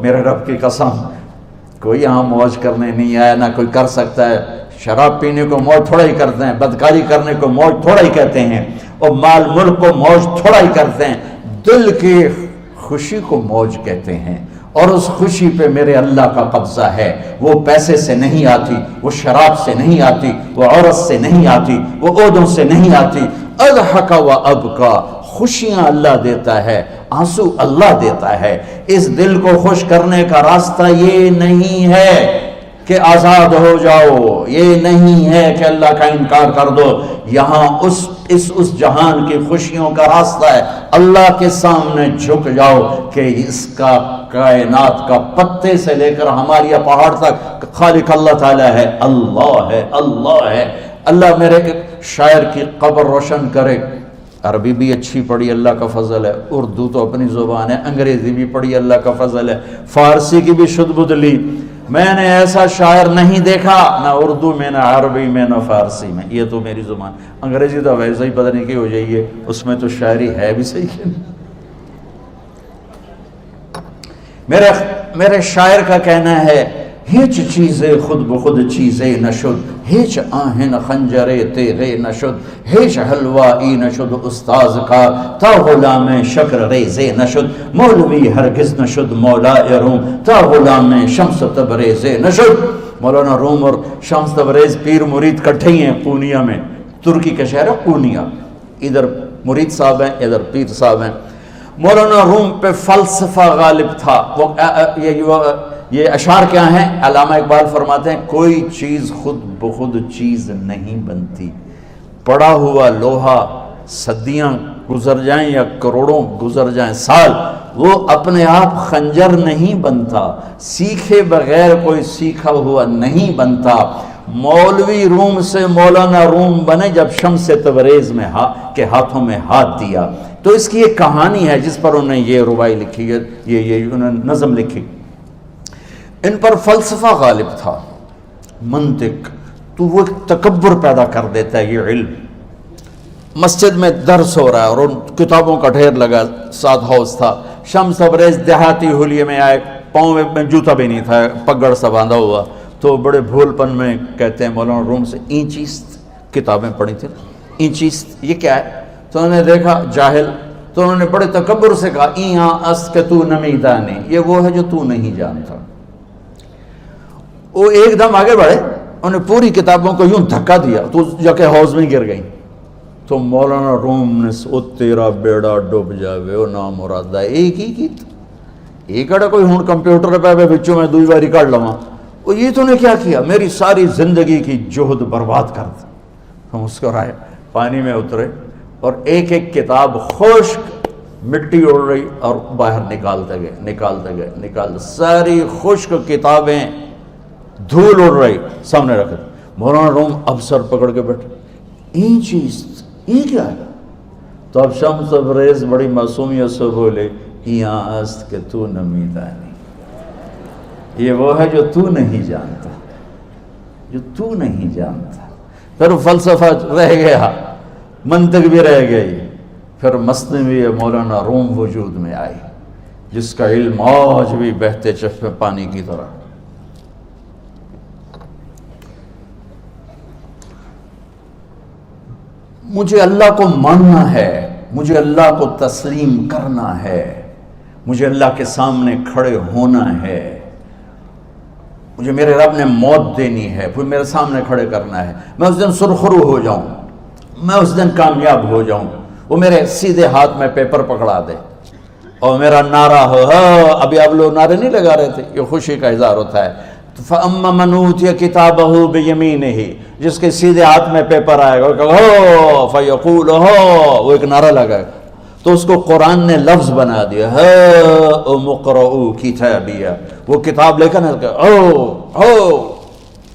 میرے رب کی قسم کوئی یہاں موج کرنے نہیں آیا، نہ کوئی کر سکتا ہے۔ شراب پینے کو موج تھوڑا ہی کرتے ہیں، بدکاری کرنے کو موج تھوڑا ہی کہتے ہیں، اور مال ملک کو موج تھوڑا ہی کرتے ہیں، دل کی خوشی کو موج کہتے ہیں۔ اور اس خوشی پہ میرے اللہ کا قبضہ ہے، وہ پیسے سے نہیں آتی، وہ شراب سے نہیں آتی، وہ عورت سے نہیں آتی، وہ عہدوں سے نہیں آتی۔ اضحک و ابکا، خوشیاں اللہ دیتا ہے، آنسو اللہ دیتا ہے۔ اس دل کو خوش کرنے کا راستہ یہ نہیں ہے کہ آزاد ہو جاؤ، یہ نہیں ہے کہ اللہ کا انکار کر دو۔ یہاں اس جہان کی خوشیوں کا راستہ ہے، اللہ کے سامنے جھک جاؤ کہ اس کا کائنات کا پتے سے لے کر ہماری پہاڑ تک خالق اللہ تعالیٰ ہے، اللہ ہے، اللہ ہے۔ اللہ میرے شاعر کی قبر روشن کرے۔ عربی بھی اچھی پڑھی، اللہ کا فضل ہے، اردو تو اپنی زبان ہے، انگریزی بھی پڑھی، اللہ کا فضل ہے، فارسی کی بھی شد بد لی۔ میں نے ایسا شاعر نہیں دیکھا، نہ اردو میں، نہ عربی میں، نہ فارسی میں، یہ تو میری زبان۔ انگریزی تو ویسے ہی پتہ نہیں کی ہو جائیے، اس میں تو شاعری ہے بھی صحیح ہے۔ میرے شاعر کا کہنا ہے، ہیچ چیزیں خود بخود چیزیں نشد، ہیچ آہن خنجرے تیغے نشد، ہیچ حلوائی نشد استاذ کا، تا غلام شکر ریزے نشد، مولوی ہرگز نشد مولا روم، تا غلام شمس تبریز نشد۔ مولانا روم اور شمس تبریز پیر مرید کٹھے ہی ہیں پونیا میں، ترکی کا شہر ہے پونیا، ادھر مرید صاحب ہیں، ادھر پیر صاحب ہیں۔ مولانا روم پہ فلسفہ غالب تھا۔ یہ اشعار کیا ہیں؟ علامہ اقبال فرماتے ہیں، کوئی چیز خود بخود چیز نہیں بنتی، پڑا ہوا لوہا صدیاں گزر جائیں یا کروڑوں گزر جائیں سال، وہ اپنے آپ خنجر نہیں بنتا، سیکھے بغیر کوئی سیکھا ہوا نہیں بنتا۔ مولوی روم سے مولانا روم بنے جب شمس تبریز میں کے ہاتھوں میں ہاتھ دیا۔ تو اس کی ایک کہانی ہے جس پر انہوں نے یہ ربائی لکھی ہے، یہ انہوں نے نظم لکھی۔ ان پر فلسفہ غالب تھا، منطق، تو وہ تکبر پیدا کر دیتا ہے یہ علم۔ مسجد میں درس ہو رہا ہے اور ان کتابوں کا ڈھیر لگا، ساتھ ہاؤس تھا۔ شمس تبریز دیہاتی حلیے میں آئے، پاؤں میں جوتا بھی نہیں تھا، پگڑ سا باندھا ہوا، تو بڑے بھول پن میں کہتے ہیں مولانا روم سے، اینچیست کتابیں پڑھی تھی، اینچیست یہ کیا ہے؟ تو انہوں نے دیکھا جاہل، تو انہوں نے بڑے تکبر سے کہا، ایہاں اس کہ تو نمیدانی، یہ وہ ہے جو تو نہیں جانتا۔ وہ ایک دم آگے بڑھے، انہوں نے پوری کتابوں کو یوں دھکا دیا تو جا کے حوض میں گر گئی۔ تو مولانا روم نے او تیرا بیڑا ڈوب جاوے او نام مرادہ، ایک ہی کی ایک اڑا کوئی ہون کمپیوٹر پہ بچوں میں دوئی باری کر لواں، وہ یہ تو نے کیا کیا، میری ساری زندگی کی جہد برباد کر دی۔ ہم مسکرائے، پانی میں اترے اور ایک ایک کتاب خشک مٹی اڑ رہی اور باہر نکالتے گئے، ساری خشک کتابیں دھول اڑ رہی سامنے رکھے۔ مولانا روم اب سر پکڑ کے بیٹھے، این چیز یہ کیا ہے؟ تو اب شمس تبریز بڑی معصومیت سے بولے، یہاں است کہ تو نمیدانی، یہ وہ ہے جو تو نہیں جانتا، جو تو نہیں جانتا۔ پھر فلسفہ رہ گیا، منطق بھی رہ گئی، پھر مثنوی مولانا روم وجود میں آئی، جس کا علم آج بھی بہتے چشمے پانی کی طرح۔ مجھے اللہ کو ماننا ہے، مجھے اللہ کو تسلیم کرنا ہے، مجھے اللہ کے سامنے کھڑے ہونا ہے، مجھے میرے رب نے موت دینی ہے، پھر میرے سامنے کھڑے کرنا ہے، میں اس دن سرخرو ہو جاؤں، میں اس دن کامیاب ہو جاؤں، وہ میرے سیدھے ہاتھ میں پیپر پکڑا دے اور میرا نعرہ ہو، ابھی آپ لوگ نعرے نہیں لگا رہے تھے، یہ خوشی کا اظہار ہوتا ہے۔ فَأَمَّا مَنْ أُوتِيَ كِتَابَهُ بِيَمِينِهِ، جس کے سیدھے ہاتھ میں پیپر آئے گا، فَيَقُولُ وہ ایک نعرہ لگائے گا، تو اس کو قرآن نے لفظ بنا دیا، هَاؤْمُ اقْرَءُوا كِتَابِيَهْ، وہ کتاب لے کر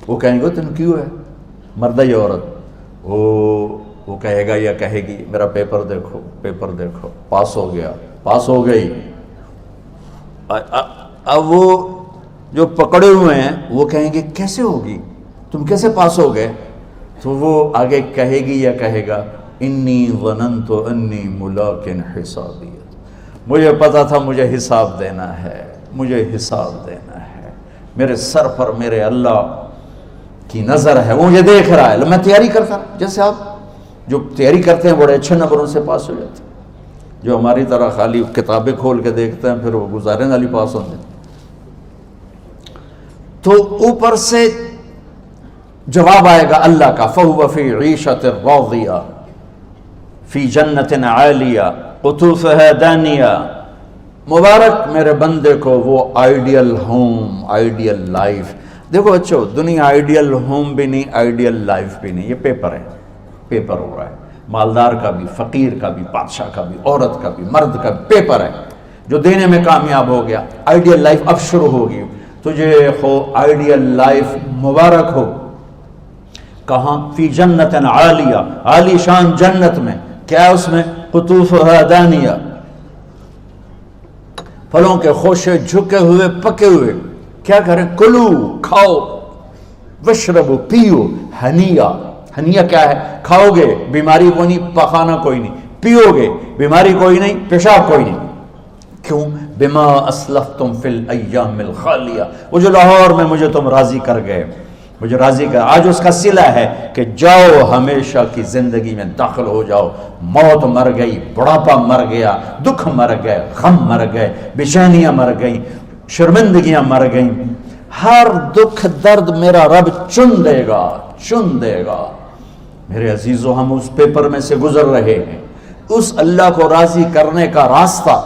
وہ کہیں گے تم کیوں ہے، مرد یا عورت، وہ کہے گا یا کہے گی میرا پیپر دیکھو، پیپر دیکھو، پاس ہو گیا، پاس ہو گئی۔ اب وہ جو پکڑے ہوئے ہیں وہ کہیں گے کیسے ہوگی، تم کیسے پاس ہو گئے؟ تو وہ آگے کہے گی یا کہے گا، انی ظننت انی ملاق حسابی، مجھے پتا تھا مجھے حساب دینا ہے، مجھے حساب دینا ہے، میرے سر پر میرے اللہ کی نظر ہے، وہ مجھے دیکھ رہا ہے۔ میں تیاری کرتا ہوں، جیسے آپ جو تیاری کرتے ہیں بڑے اچھے نمبروں سے پاس ہو جاتے ہیں، جو ہماری طرح خالی کتابیں کھول کے دیکھتے ہیں پھر وہ گزارے والی پاس ہوتے ہیں۔ تو اوپر سے جواب آئے گا اللہ کا، فَهُوَ فِي عِيشَةٍ رَاضِيَةٍ فِي جَنَّةٍ عَالِيَةٍ قُطُوفُهَا دَانِيَةٌ۔ مبارک میرے بندے کو وہ آئیڈیل ہوم، آئیڈیل لائف۔ دیکھو بچو، دنیا آئیڈیل ہوم بھی نہیں، آئیڈیل لائف بھی نہیں، یہ پیپر ہے، پیپر ہو رہا ہے، مالدار کا بھی، فقیر کا بھی، بادشاہ کا بھی، عورت کا بھی، مرد کا بھی پیپر ہے۔ جو دینے میں کامیاب ہو گیا، آئیڈیل لائف اب شروع ہوگی۔ تجھے ہو آئیڈیل لائف مبارک ہو۔ کہاں؟ فی جنت عالیہ، عالی شان جنت میں، کیا اس میں؟ قطوفها دانیہ، پھلوں کے خوشے جھکے ہوئے پکے ہوئے۔ کیا کریں؟ کلو، کھاؤ، وشربو، پیو، ہنیا۔ ہنیا کیا ہے؟ کھاؤ گے بیماری کوئی نہیں، پخانا کوئی نہیں، پیو گے بیماری کوئی نہیں، پیشاب کوئی نہیں۔ کیوں؟ بما اسلفتم فی الایام الخالیہ، وہ جو لاہور میں مجھے تم راضی کر گئے، مجھے راضی کر، آج اس کا صلہ ہے کہ جاؤ ہمیشہ کی زندگی میں داخل ہو جاؤ۔ موت مر گئی، بڑھاپا مر گیا، دکھ مر گئے، غم مر گئے، بے چینیاں مر گئیں، شرمندگیاں مر گئیں۔ ہر دکھ درد میرا رب چن دے گا، چن دے گا۔ میرے عزیزو، ہم اس پیپر میں سے گزر رہے ہیں۔ اس اللہ کو راضی کرنے کا راستہ،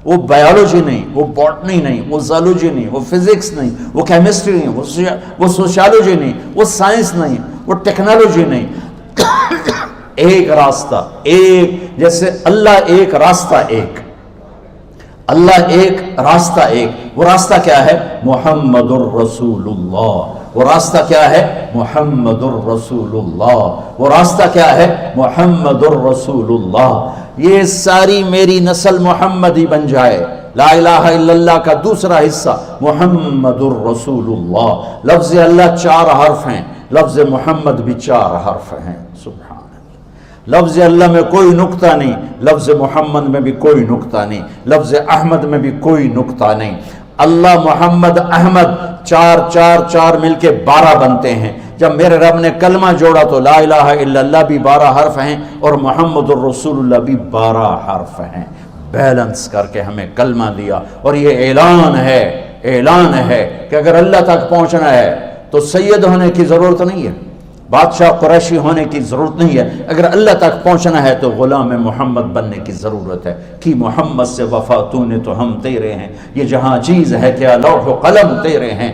وہ بایولوجی نہیں، وہ باٹنی نہیں، وہ زالوجی نہیں، وہ فزکس نہیں، وہ کیمسٹری نہیں، وہ سوشیالوجی نہیں، وہ سائنس نہیں، وہ ٹیکنالوجی نہیں۔ ایک راستہ، ایک، جیسے اللہ ایک، راستہ ایک، اللہ ایک، راستہ ایک۔ وہ راستہ کیا ہے؟ محمد الرسول اللہ۔ وہ راستہ کیا ہے؟ محمد الرسول اللہ۔ وہ راستہ کیا ہے؟ محمد الرسول اللہ۔ یہ ساری میری نسل محمدی بن جائے۔ لا الہ الا اللہ کا دوسرا حصہ محمد الرسول اللہ۔ لفظ اللہ 4 حرف ہیں، لفظ محمد بھی 4 حرف ہیں۔ سبحان اللہ۔ لفظ اللہ میں کوئی نقطہ نہیں، لفظ محمد میں بھی کوئی نقطہ نہیں، لفظ احمد میں بھی کوئی نقطہ نہیں۔ اللہ، محمد، احمد، 4 4 4 مل کے 12 بنتے ہیں۔ جب میرے رب نے کلمہ جوڑا تو لا الہ الا اللہ بھی 12 حرف ہیں اور محمد الرسول اللہ بھی 12 حرف ہیں۔ بیلنس کر کے ہمیں کلمہ دیا، اور یہ اعلان ہے، اعلان ہے کہ اگر اللہ تک پہنچنا ہے تو سید ہونے کی ضرورت نہیں ہے، بادشاہ قریشی ہونے کی ضرورت نہیں ہے۔ اگر اللہ تک پہنچنا ہے تو غلام محمد بننے کی ضرورت ہے۔ کہ محمد سے وفا تو نے تو ہم تیرے ہیں، یہ جہاں چیز ہے کیا لوح و قلم تیرے ہیں۔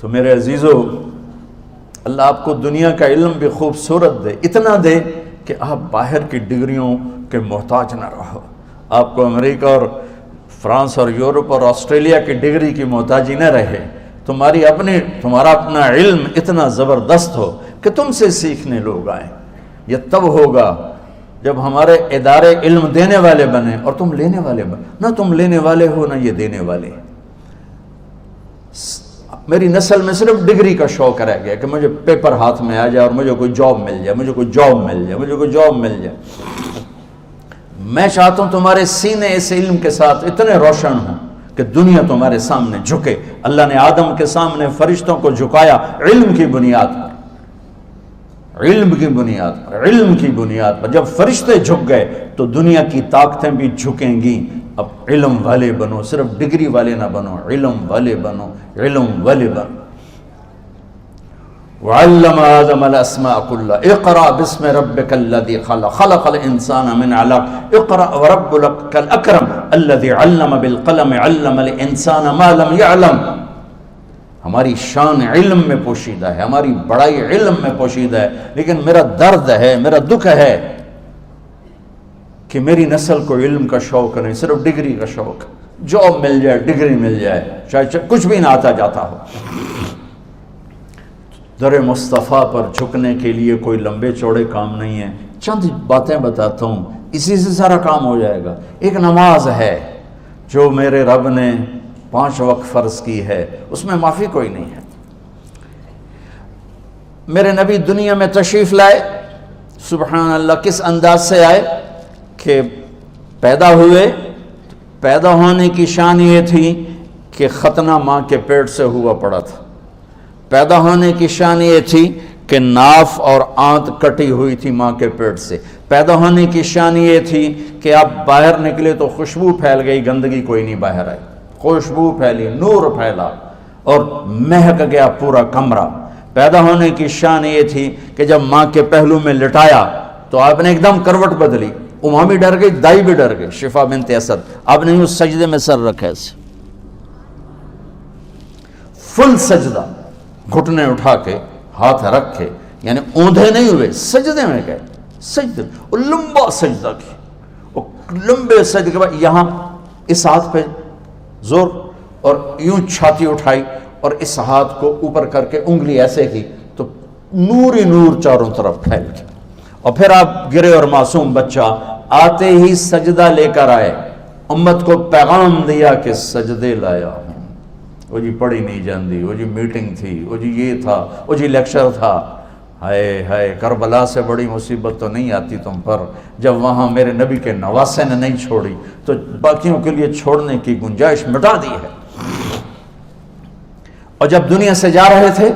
تو میرے عزیزو، اللہ آپ کو دنیا کا علم بھی خوبصورت دے، اتنا دے کہ آپ باہر کی ڈگریوں کے محتاج نہ رہو، آپ کو امریکہ اور فرانس اور یورپ اور آسٹریلیا کی ڈگری کی محتاجی نہ رہے، تمہارا اپنا علم اتنا زبردست ہو کہ تم سے سیکھنے لوگ آئیں۔ یہ تب ہوگا جب ہمارے ادارے علم دینے والے بنے اور تم لینے والے بنے، نہ تم لینے والے ہو نہ یہ دینے والے۔ میری نسل میں صرف ڈگری کا شوق رہ گیا کہ مجھے پیپر ہاتھ میں آ جائے اور مجھے کوئی جاب مل جائے، مجھے کوئی جاب مل جائے، مجھے کوئی جاب مل جائے۔ میں چاہتا ہوں تمہارے سینے اس علم کے ساتھ اتنے روشن ہوں کہ دنیا تمہارے سامنے جھکے۔ اللہ نے آدم کے سامنے فرشتوں کو جھکایا علم کی بنیاد پر، علم کی بنیاد پر، علم کی بنیاد پر۔ جب فرشتے جھک گئے تو دنیا کی طاقتیں بھی جھکیں گی۔ اب علم والے بنو، صرف ڈگری والے نہ بنو، علم والے بنو، علم والے بنو۔ وعلم آدم الاسماء كلها اقرأ باسم ربك الذي خلق خلق الانسان من علق اقرأ وربك الاكرم الذي علم بالقلم علم الانسان ما لم يعلم۔ ہماری شان علم میں پوشیدہ ہے، ہماری بڑائی علم میں پوشیدہ ہے، لیکن میرا درد ہے، میرا دکھ ہے کہ میری نسل کو علم کا شوق نہیں، صرف ڈگری کا شوق۔ جاب مل جائے، ڈگری مل جائے، چاہے کچھ بھی نہ آتا جاتا ہو۔ در مصطفیٰ پر جھکنے کے لیے کوئی لمبے چوڑے کام نہیں ہیں، چند باتیں بتاتا ہوں، اسی سے سارا کام ہو جائے گا۔ ایک نماز ہے جو میرے رب نے 5 وقت فرض کی ہے، اس میں معافی کوئی نہیں ہے۔ میرے نبی دنیا میں تشریف لائے، سبحان اللہ، کس انداز سے آئے کہ پیدا ہوئے، پیدا ہونے کی شان یہ تھی کہ ختنہ ماں کے پیٹ سے ہوا پڑا تھا. پیدا ہونے کی شان یہ تھی کہ ناف اور آنت کٹی ہوئی تھی ماں کے پیٹ سے. پیدا ہونے کی شان یہ تھی کہ آپ باہر نکلے تو خوشبو پھیل گئی, گندگی کوئی نہیں باہر آئی, خوشبو پھیلی, نور پھیلا اور مہک گیا پورا کمرہ. پیدا ہونے کی شان یہ تھی کہ جب ماں کے پہلو میں لٹایا تو آپ نے ایک دم کروٹ بدلی. اماں بھی ڈر گئی, دائی بھی ڈر گئی, شفا بنت اسد. آپ نے یوں سجدے میں سر رکھا ایسے, فل سجدہ, گھٹنے اٹھا کے ہاتھ رکھ کے, یعنی اوندھے نہیں ہوئے, سجدے میں گئے. سجدے اور لمبا سجدہ کی, اور لمبے سجدے کے بعد یہاں اس ہاتھ پہ زور اور یوں چھاتی اٹھائی اور اس ہاتھ کو اوپر کر کے انگلی ایسے کی تو نور ہی نور چاروں طرف پھیل گیا. اور پھر آپ گرے اور معصوم بچہ آتے ہی سجدہ لے کر آئے, امت کو پیغام دیا کہ سجدے لایا ہوں. وہ جی پڑھی نہیں جاندی, وہ جی میٹنگ تھی, وہ جی یہ تھا, وہ جی لیکچر تھا. ہائے ہائے, کربلا سے بڑی مصیبت تو نہیں آتی تم پر جب وہاں میرے نبی کے نواسے نے نہیں چھوڑی تو باقیوں کے لیے چھوڑنے کی گنجائش مٹا دی ہے. اور جب دنیا سے جا رہے تھے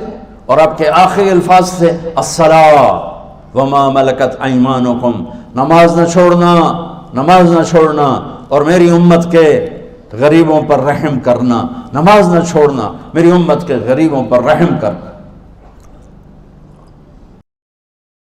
اور آپ کے آخری الفاظ تھے الصلاۃ وما ملکت ایمانکم, نماز نہ چھوڑنا, نماز نہ چھوڑنا, اور میری امت کے غریبوں پر رحم کرنا, نماز نہ چھوڑنا, میری امت کے غریبوں پر رحم کر.